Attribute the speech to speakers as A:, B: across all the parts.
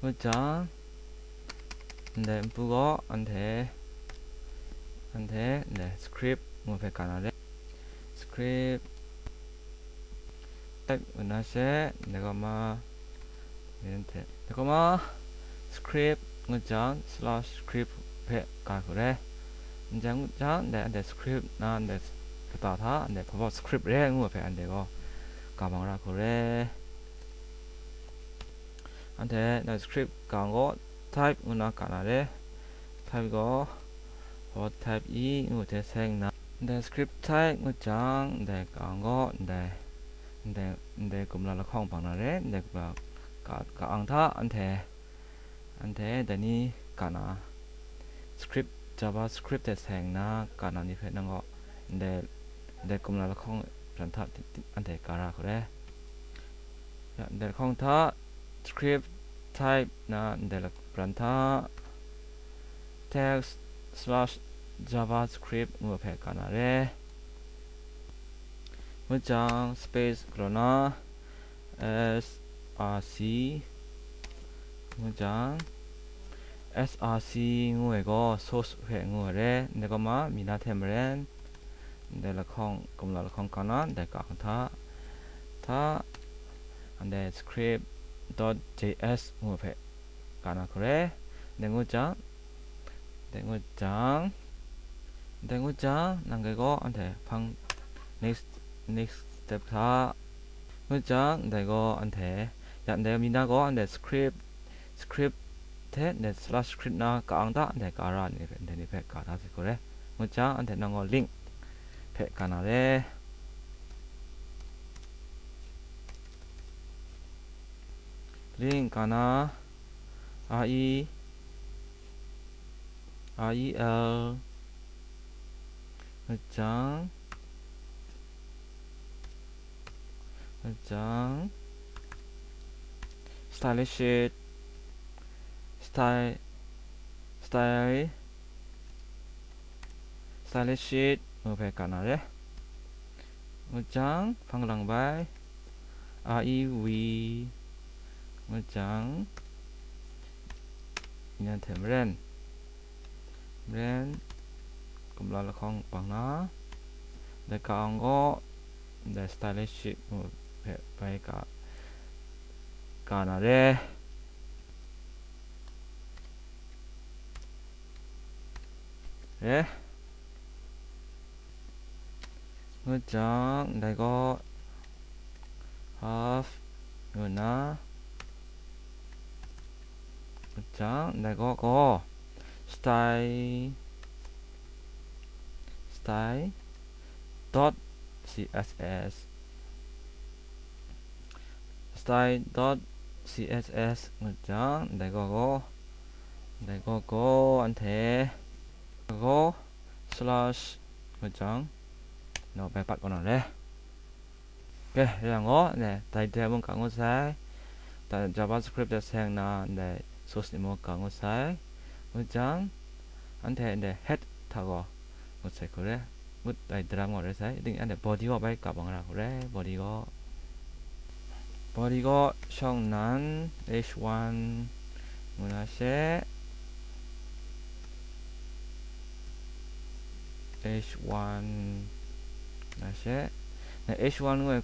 A: 무장 네 부거 안돼 네 스크립트 뭐 백가나래 스크립트 은하세 내가 스크립트 무장 슬래시 스크립트 백가 그래 이제 무장 네 스크립트 나네 그다다 네 봐봐 스크립트 랭 백 안되고 가방라 그래 안돼 나 스크립트 간거 타입 은하 가나래 타입거 타입 2 대생나 네 스크립트 타입 무장 네 간거 네 cũng là không bằng là đấy 네 cả anh ta anh thế để ni cả na script javascript để sang na cả na ni phải năng gọi để cũng là không chẳng thật anh thế cả ra rồi để không ta script type na để là chẳng ta text slash javascript mua phải cả na đấy 문장 space 그러나 src 문장 src nguội source hệ nguội 내가 마 미나 템ren 내가 không cũng là không có nó để có ta 안돼 script.js nguội hệ cả nó 그래 내 ngu장 난 그거 안돼 방 next step 다 문장 내가 안돼 야 내가 미나고 안돼 script 네 slash script 나 까앙다 안돼 까라 네 백 까다 그래 문장 안돼 나고 링크 백 까나래 링크 까나 rel 문장 stylish stylish 백 까나래 문장 방랑 바이 rev 문장 인연 템 ren cũng là không bằng nó để còn có để stylish phải cả 나래 예 문장 내가 have 누나 문장 내가 거 style dot css style dot css 문장 내가 거 한테 그거 slash 문장 nó bài bắt con nào đấy ok là ngó nè tại đây muốn cả ngó sai tại javascript để sang na để source muốn cả ngó sai 문장 한테 để head 타고 ngó sai 그래 못 tại 드라마 그래 sai định anh để body가 bài cả bằng nào 그래 body가 성난 h1 문화세 h1 나세 네 h1을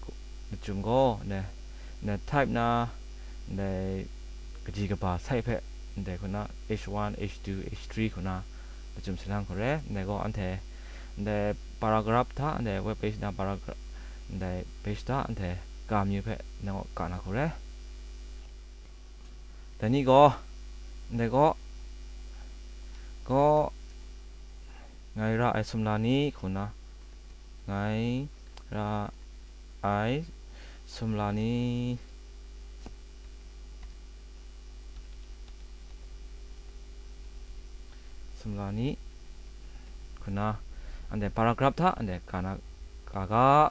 A: 준거 네 type 나 네 그지가 봐 사이페 네 그나 h1 h2 h3 그나 좀 세상 그래 내가 한테 네 paragraph 다 네 웹 페이지 나 paragraph 네 페이지 다 한테 감유페 내가 까나 그래 네 이거 내가 거 ngày ra ai sumlani khuna ngày ra ai sumlani khuna ande paragraph tha ande kana kaga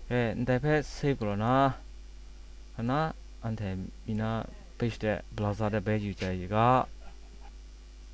A: ande pe save 그러나 하나 ande mina page de browser de page 유저가